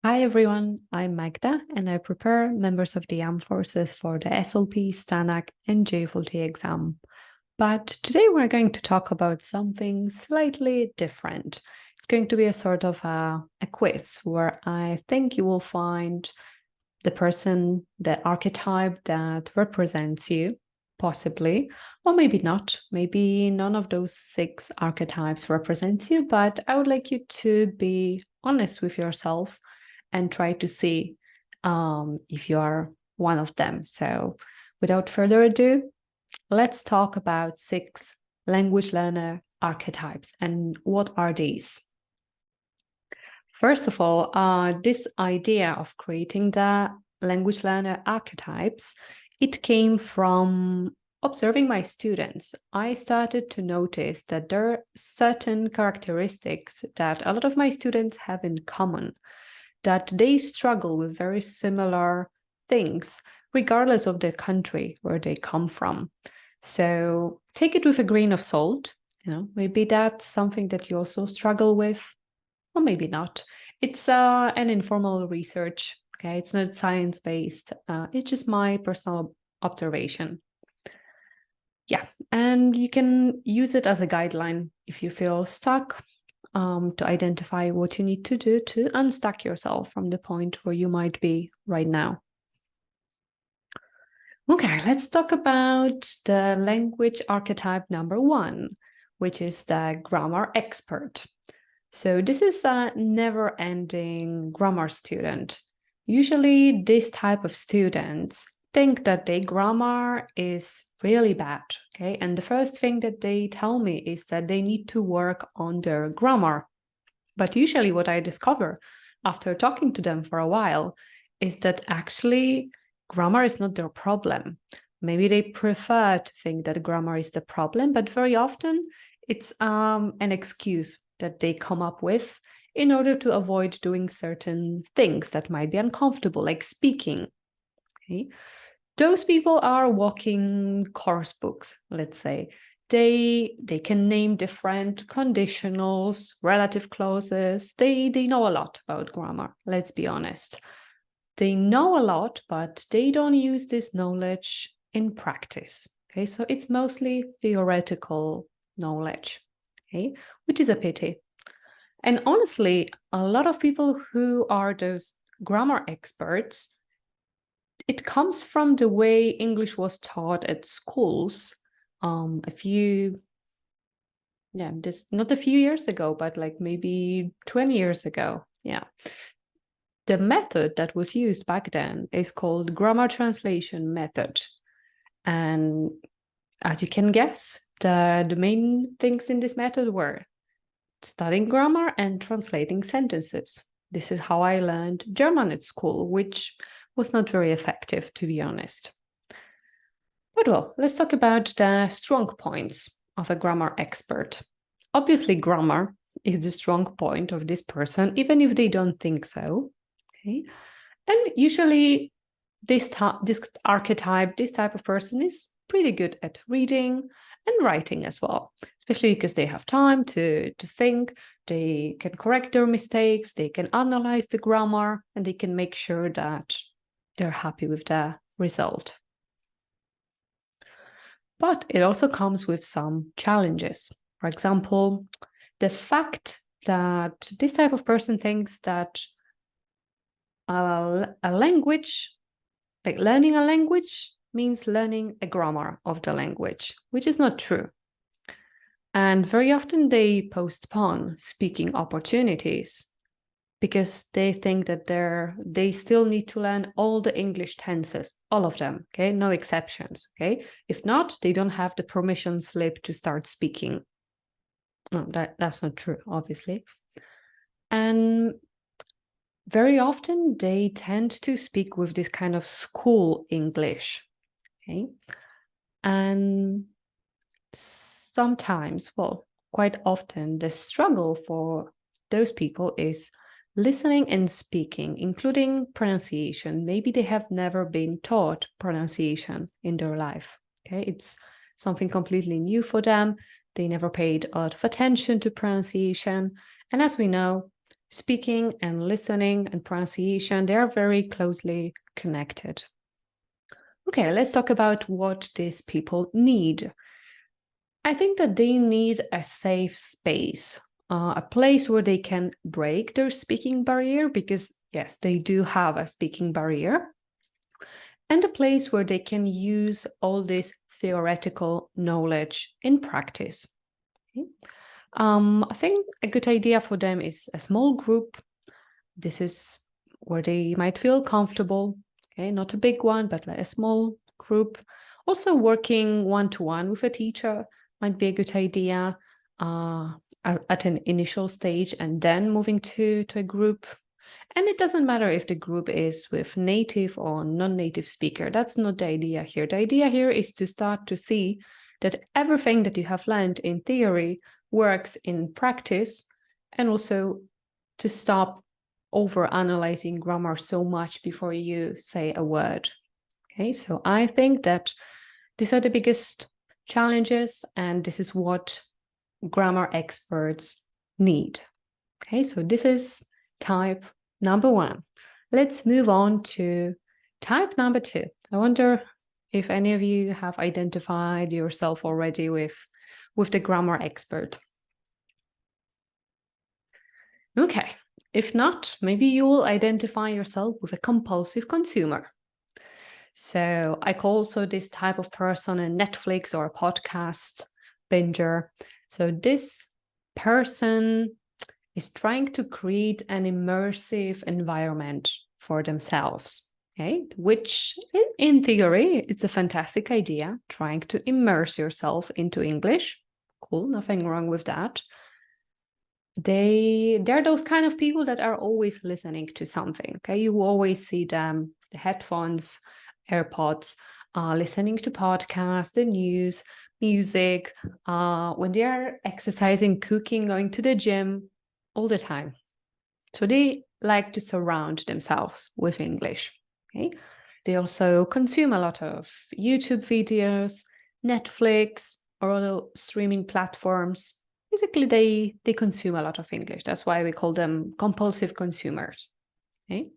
Hi everyone, I'm Magda and I prepare members of the armed forces for the SLP, STANAC and JFLT exam. But today we're going to talk about something slightly different. It's going to be a sort of a quiz where I think you will find the person, the archetype that represents you, possibly, or maybe not. Maybe none of those 6 archetypes represents you, but I would like you to be honest with yourself and try to see if you are one of them. So without further ado, let's talk about 6 language learner archetypes and what are these? First of all, this idea of creating the language learner archetypes, it came from observing my students. I started to notice that there are certain characteristics that a lot of my students have in common, that they struggle with very similar things, regardless of the country where they come from. So take it with a grain of salt. Maybe that's something that you also struggle with, or maybe not. It's an informal research. Okay, it's not science-based. It's just my personal observation. Yeah, and you can use it as a guideline if you feel stuck, to identify what you need to do to unstuck yourself from the point where you might be right now. Okay, let's talk about the language archetype number 1, which is the grammar expert. So this is a never-ending grammar student. Usually this type of students think that their grammar is really bad, okay? And the first thing that they tell me is that they need to work on their grammar. But usually what I discover after talking to them for a while is that actually grammar is not their problem. Maybe they prefer to think that grammar is the problem, but very often it's an excuse that they come up with in order to avoid doing certain things that might be uncomfortable, like speaking. Okay? Those people are walking course books, let's say. They can name different conditionals, relative clauses. They know a lot about grammar, let's be honest. They know a lot, but they don't use this knowledge in practice. Okay, so it's mostly theoretical knowledge, okay, which is a pity. And honestly, a lot of people who are those grammar experts, it comes from the way English was taught at schools not a few years ago, but like maybe 20 years ago. Yeah. The method that was used back then is called grammar translation method. And as you can guess, the main things in this method were studying grammar and translating sentences. This is how I learned German at school, which was not very effective, to be honest. But well, let's talk about the strong points of a grammar expert. Obviously, grammar is the strong point of this person, even if they don't think so. Okay, and usually this archetype, this type of person is pretty good at reading and writing as well, especially because they have time to think, they can correct their mistakes, they can analyze the grammar, and they can make sure that they're happy with the result. But it also comes with some challenges. For example, the fact that this type of person thinks that a language, like learning a language, means learning a grammar of the language, which is not true. And very often they postpone speaking opportunities because they think that they still need to learn all the English tenses, all of them, okay? No exceptions, okay? If not, they don't have the permission slip to start speaking. No, that's not true, obviously. And very often they tend to speak with this kind of school English, okay? And sometimes, well, quite often, the struggle for those people is listening and speaking, including pronunciation. Maybe they have never been taught pronunciation in their life, okay? It's something completely new for them. They never paid a lot of attention to pronunciation. And as we know, Speaking and listening and pronunciation, they are very closely connected. Okay, let's talk about what these people need. I think that they need a safe space, a place where they can break their speaking barrier, because yes, they do have a speaking barrier, and a place where they can use all this theoretical knowledge in practice. Okay. I think a good idea for them is a small group. This is where they might feel comfortable. Okay, not a big one, but like a small group. Also, working one-to-one with a teacher might be a good idea at an initial stage, and then moving to a group. And it doesn't matter if the group is with native or non-native speaker. That's not the idea here. The idea here is to start to see that everything that you have learned in theory works in practice, and also to stop over-analyzing grammar so much before you say a word. Okay, so I think that these are the biggest challenges, and this is what grammar experts need. Okay, so this is type number 1. Let's move on to type number 2. I wonder if any of you have identified yourself already with the grammar expert. Okay, if not, maybe you will identify yourself with a compulsive consumer. So I call also this type of person a Netflix or a podcast binger. So this person is trying to create an immersive environment for themselves, okay? Which in theory, it's a fantastic idea, trying to immerse yourself into English. Cool, nothing wrong with that. They're those kind of people that are always listening to something, okay? You always see them, the headphones, AirPods, listening to podcasts, the news, music, when they are exercising, cooking, going to the gym, all the time. So they like to surround themselves with English. Okay. They also consume a lot of YouTube videos, Netflix, or other streaming platforms. Basically, they consume a lot of English. That's why we call them compulsive consumers. Okay.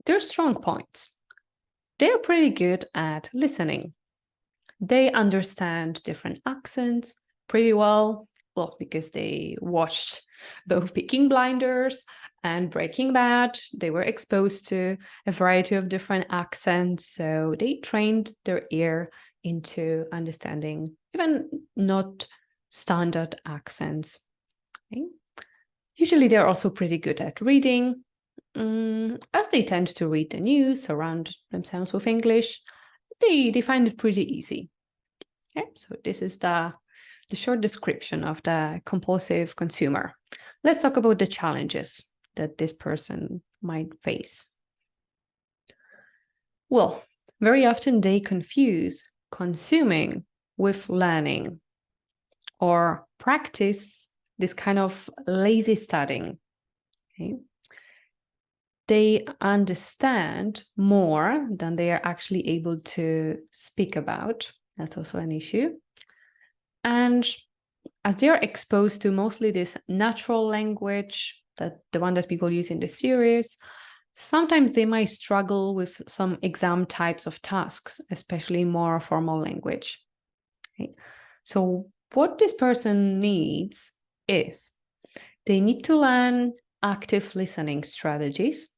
Their strong points. They're pretty good at listening. They understand different accents pretty well. Well, because they watched both Peaky Blinders and Breaking Bad. They were exposed to a variety of different accents, so they trained their ear into understanding even not standard accents. Okay. Usually they're also pretty good at reading, as they tend to read the news, surround themselves with English. They find it pretty easy. Okay, so this is the short description of the compulsive consumer. Let's talk about the challenges that this person might face. Well, very often they confuse consuming with learning, or practice this kind of lazy studying. Okay? They understand more than they are actually able to speak about. That's also an issue. And as they are exposed to mostly this natural language, that the one that people use in the series, sometimes they might struggle with some exam types of tasks, especially more formal language. Okay? So what this person needs is they need to learn active listening strategies.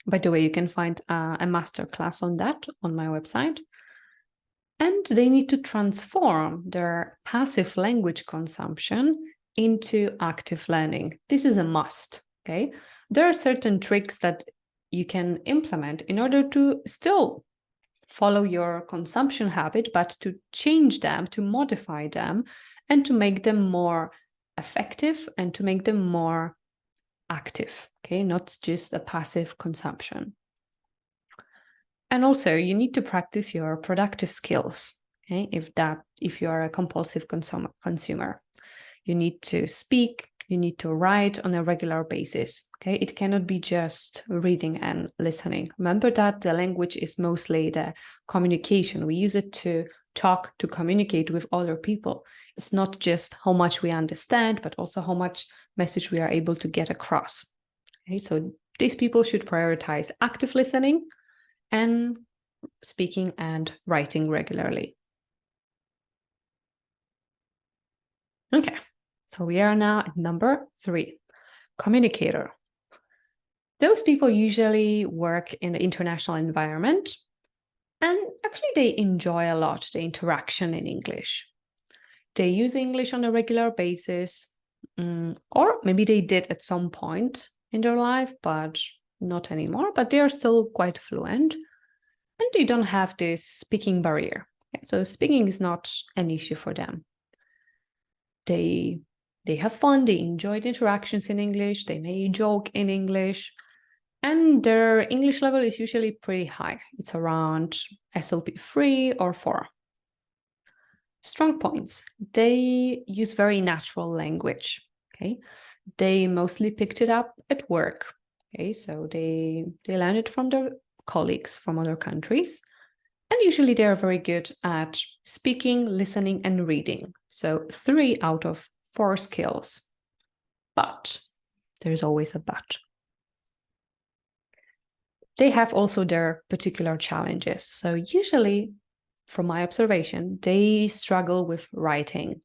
By the way, you can find a masterclass on that on my website. And they need to transform their passive language consumption into active learning. This is a must, okay? There are certain tricks that you can implement in order to still follow your consumption habit, but to change them, to modify them, and to make them more effective and to make them more active, okay? Not just a passive consumption. And also, you need to practice your productive skills. Okay, if you are a compulsive consumer, you need to speak, you need to write on a regular basis. Okay, it cannot be just reading and listening. Remember that the language is mostly the communication. We use it to talk, to communicate with other people. It's not just how much we understand, but also how much message we are able to get across. Okay, so these people should prioritize active listening and speaking and writing regularly. Okay, so we are now at number 3, communicator. Those people usually work in the international environment, and actually they enjoy a lot the interaction in English. They use English on a regular basis, or maybe they did at some point in their life, but not anymore, but they are still quite fluent, and they don't have this speaking barrier. Okay, so speaking is not an issue for them. They have fun, they enjoy the interactions in English, they may joke in English, and their English level is usually pretty high. It's around SLP 3 or 4. Strong points. They use very natural language. Okay, they mostly picked it up at work. Okay, so they learned it from their colleagues from other countries. And usually they are very good at speaking, listening, and reading. So 3 out of 4 skills. But there's always a but. They have also their particular challenges. So usually, from my observation, they struggle with writing.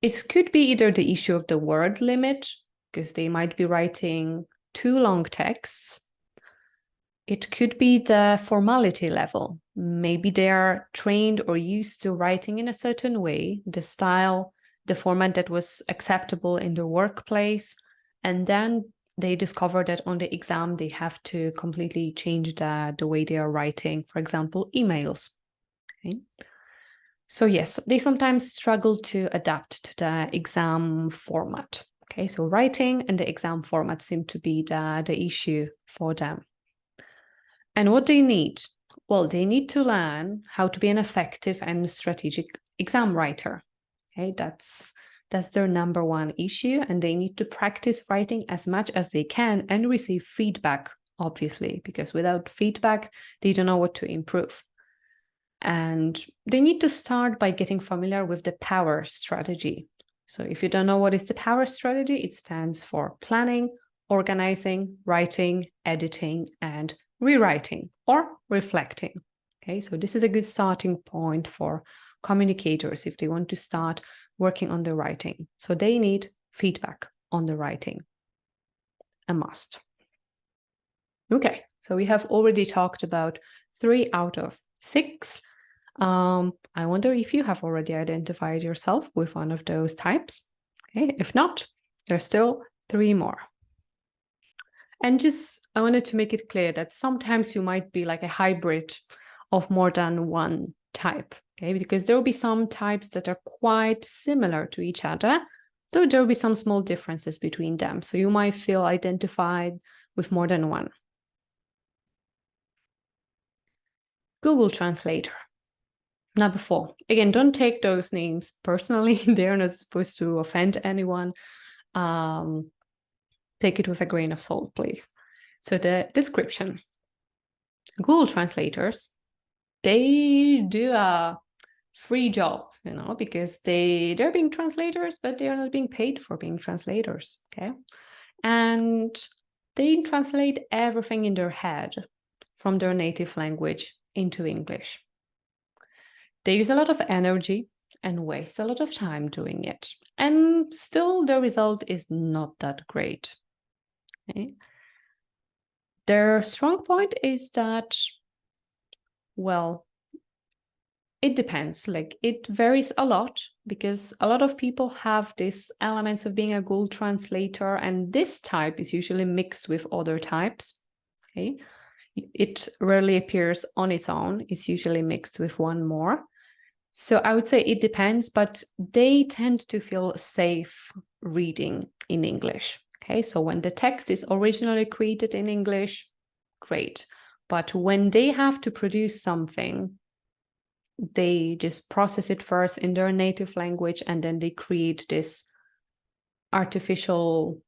It could be either the issue of the word limit, because they might be writing too long texts. It could be the formality level. Maybe they are trained or used to writing in a certain way, the style, the format that was acceptable in the workplace, and then they discover that on the exam they have to completely change the way they are writing, for example, emails. Okay. So yes, they sometimes struggle to adapt to the exam format. Okay, so writing and the exam format seem to be the issue for them. And what they need? Well, they need to learn how to be an effective and strategic exam writer. Okay, that's their number one issue, and they need to practice writing as much as they can and receive feedback, obviously, because without feedback, they don't know what to improve. And they need to start by getting familiar with the POWER strategy. So if you don't know what is the POWER strategy, it stands for planning, organizing, writing, editing, and rewriting or reflecting. Okay, so this is a good starting point for communicators if they want to start working on the writing. So they need feedback on the writing, a must. Okay, so we have already talked about 3 out of 6. I wonder if you have already identified yourself with one of those types. Okay, if not, there's still 3 more. And I wanted to make it clear that sometimes you might be like a hybrid of more than one type, okay? Because there will be some types that are quite similar to each other, though there will be some small differences between them. So you might feel identified with more than one. Google Translator. Number 4. Again, don't take those names personally. They're not supposed to offend anyone. Take it with a grain of salt, please. So the description. Google translators, they do a free job, because they're being translators, but they are not being paid for being translators, okay? And they translate everything in their head from their native language into English. They use a lot of energy and waste a lot of time doing it. And still the result is not that great. Okay? Their strong point is that, well, it depends. Like, it varies a lot because a lot of people have these elements of being a Google translator, and this type is usually mixed with other types. Okay, it rarely appears on its own. It's usually mixed with one more. So I would say it depends, but they tend to feel safe reading in English. Okay, so when the text is originally created in English, great. But when they have to produce something, they just process it first in their native language, and then they create this artificial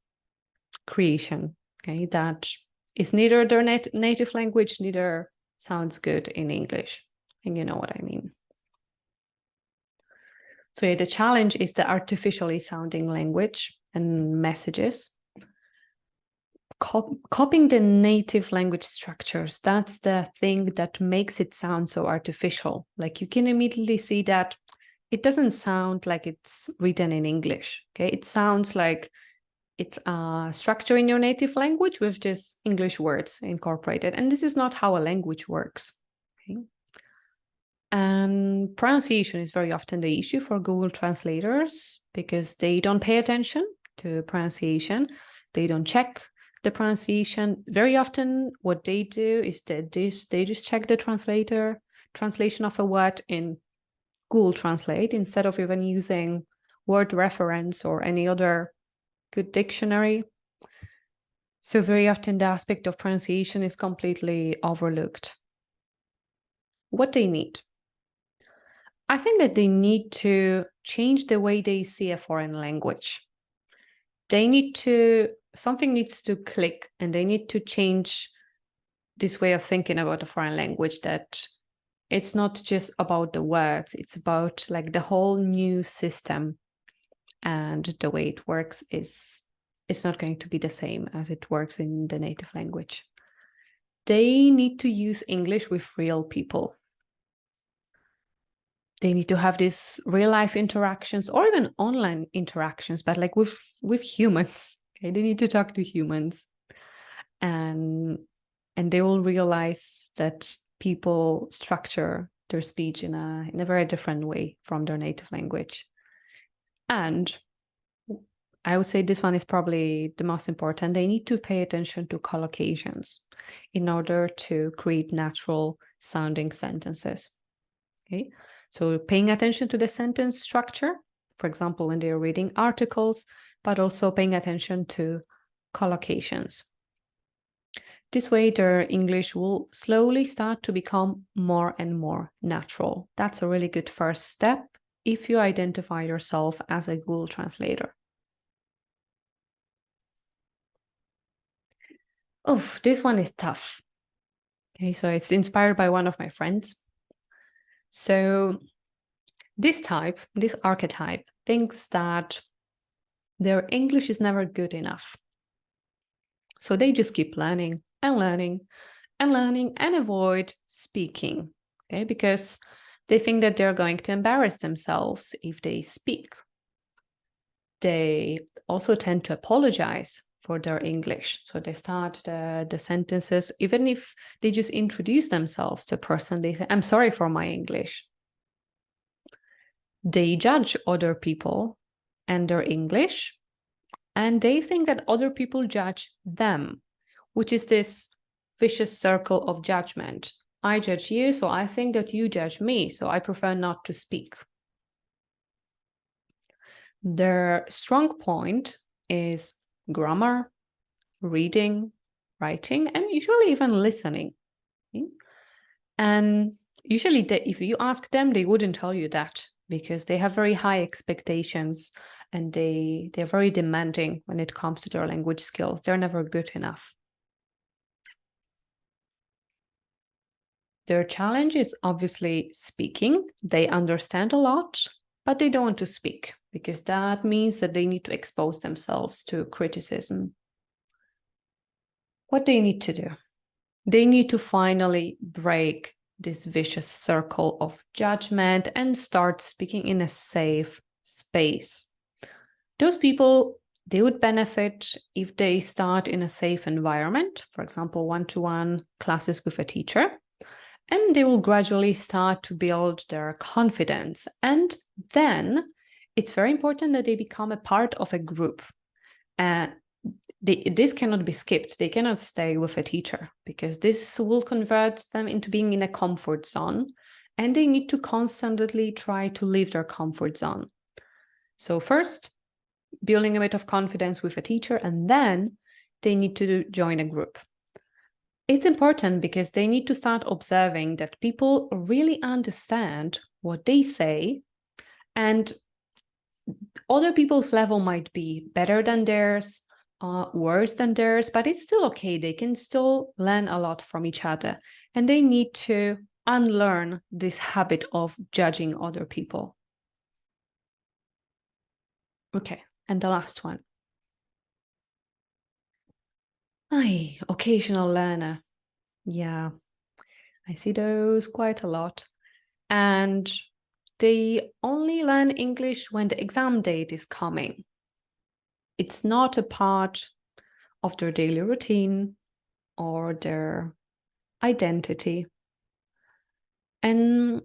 creation, okay, that is neither their native language, neither sounds good in English. And you know what I mean. So yeah, the challenge is the artificially sounding language and messages. Copying the native language structures, that's the thing that makes it sound so artificial. Like you can immediately see that it doesn't sound like it's written in English. Okay, it sounds like it's a structure in your native language with just English words incorporated. And this is not how a language works. Okay. And pronunciation is very often the issue for Google translators because they don't pay attention to pronunciation. They don't check the pronunciation. Very often what they do is that they just check the translation of a word in Google Translate instead of even using word reference or any other good dictionary. So very often the aspect of pronunciation is completely overlooked. What they need? I think that they need to change the way they see a foreign language. Something needs to click, and they need to change this way of thinking about a foreign language, that it's not just about the words, it's about like the whole new system, and the way it works is it's not going to be the same as it works in the native language. They need to use English with real people. They need to have these real life interactions or even online interactions, but like with humans. Okay, they need to talk to humans, and they will realize that people structure their speech in a very different way from their native language. And I would say this one is probably the most important. They need to pay attention to collocations in order to create natural sounding sentences. Okay, so paying attention to the sentence structure, for example, when they're reading articles, but also paying attention to collocations. This way, their English will slowly start to become more and more natural. That's a really good first step if you identify yourself as a Google translator. Oh, this one is tough. Okay, so it's inspired by one of my friends. So this archetype, thinks that their English is never good enough. So they just keep learning and learning and learning and avoid speaking, okay? Because they think that they're going to embarrass themselves if they speak. They also tend to apologize for their English. So they start the sentences, even if they just introduce themselves to a person, they say, "I'm sorry for my English." They judge other people and their English, and they think that other people judge them, which is this vicious circle of judgment. I judge you, so I think that you judge me, so I prefer not to speak. Their strong point is grammar, reading, writing, and usually even listening. And usually if you ask them, they wouldn't tell you that, because they have very high expectations and they're very demanding when it comes to their language skills. They're never good enough. Their challenge is obviously speaking. They understand a lot, but they don't want to speak because that means that they need to expose themselves to criticism. What they need to do? They need to finally break this vicious circle of judgment and start speaking in a safe space. Those people, they would benefit if they start in a safe environment, for example, one-to-one classes with a teacher, and they will gradually start to build their confidence. And then it's very important that they become a part of a group. This cannot be skipped. They cannot stay with a teacher because this will convert them into being in a comfort zone, and they need to constantly try to leave their comfort zone. So first, building a bit of confidence with a teacher, and then they need to join a group. It's important because they need to start observing that people really understand what they say, and other people's level might be better than theirs, worse than theirs, but it's still okay. They can still learn a lot from each other, and they need to unlearn this habit of judging other people. Okay, and the last one. Occasional learner. Yeah, I see those quite a lot. And they only learn English when the exam date is coming. It's not a part of their daily routine or their identity. And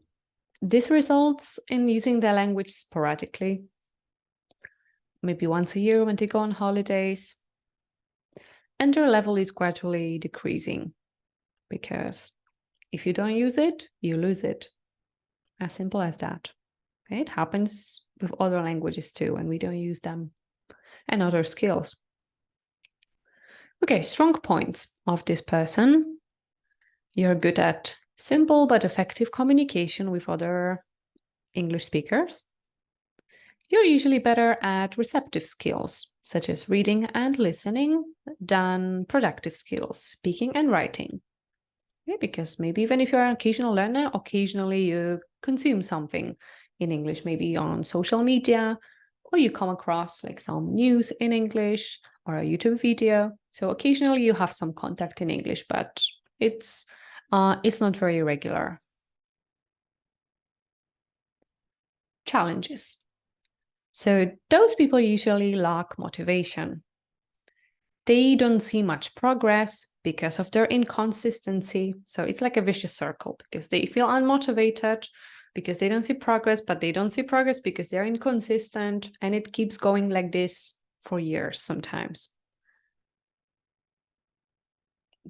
this results in using their language sporadically, maybe once a year when they go on holidays. And their level is gradually decreasing because if you don't use it, you lose it. As simple as that. Okay? It happens with other languages too, and we don't use them, and other skills. Okay, strong points of this person. You're good at simple but effective communication with other English speakers. You're usually better at receptive skills, such as reading and listening, than productive skills, speaking and writing. Yeah, because maybe even if you're an occasional learner, occasionally you consume something in English, maybe on social media, or you come across like some news in English or a YouTube video. So occasionally you have some contact in English, but it's not very regular. Challenges. So those people usually lack motivation. They don't see much progress because of their inconsistency. So it's like a vicious circle because they feel unmotivated because they don't see progress, but they don't see progress because they're inconsistent, and it keeps going like this for years sometimes.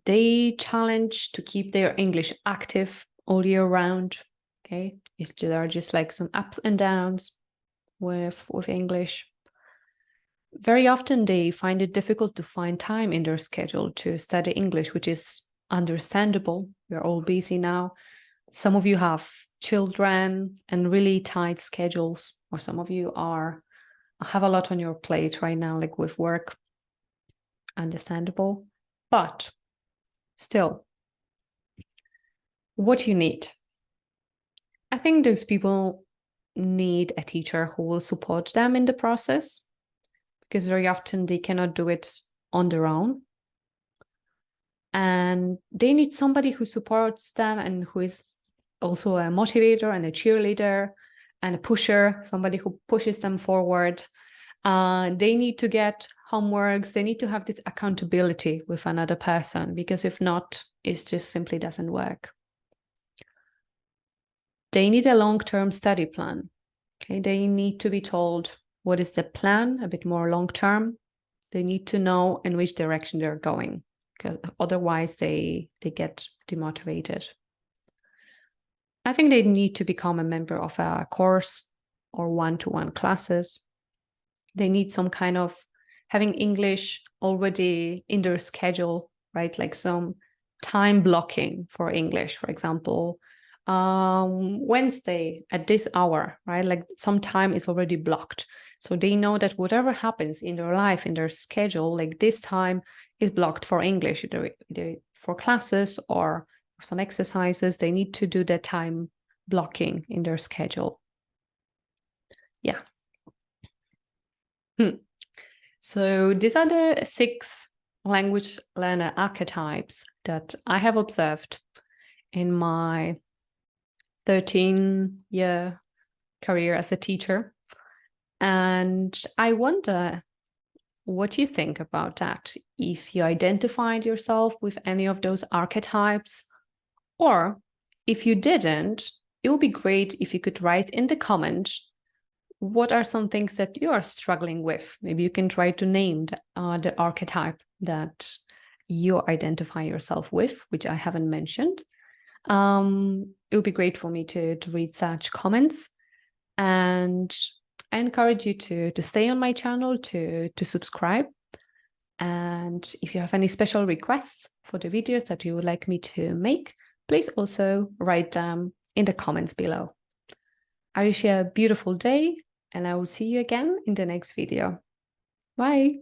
They challenge to keep their English active all year round. Okay, there are just like some ups and downs with English. Very often they find it difficult to find time in their schedule to study English, which is understandable. We're all busy now. Some of you have children and really tight schedules, or some of you have a lot on your plate right now, like with work. Understandable. But still, what you need? I think those people need a teacher who will support them in the process, because very often they cannot do it on their own. And they need somebody who supports them and who is also a motivator and a cheerleader and a pusher, somebody who pushes them forward. They need to get homeworks. They need to have this accountability with another person, because if not, it just simply doesn't work. They need a long-term study plan. Okay, they need to be told what is the plan, a bit more long-term. They need to know in which direction they're going, because otherwise they get demotivated. I think they need to become a member of a course or one-to-one classes. They need some kind of having English already in their schedule, right? Like some time blocking for English, for example, Wednesday at this hour, right? Like some time is already blocked. So they know that whatever happens in their life, in their schedule, like this time is blocked for English, either for classes or some exercises. They need to do the time blocking in their schedule. Yeah. So these are the 6 language learner archetypes that I have observed in my 13-year career as a teacher. And I wonder what you think about that. If you identified yourself with any of those archetypes, or if you didn't, it would be great if you could write in the comments what are some things that you are struggling with. Maybe you can try to name the archetype that you identify yourself with, which I haven't mentioned. It would be great for me to read such comments. And I encourage you to stay on my channel, to subscribe. And if you have any special requests for the videos that you would like me to make, please also write them in the comments below. I wish you a beautiful day, and I will see you again in the next video. Bye.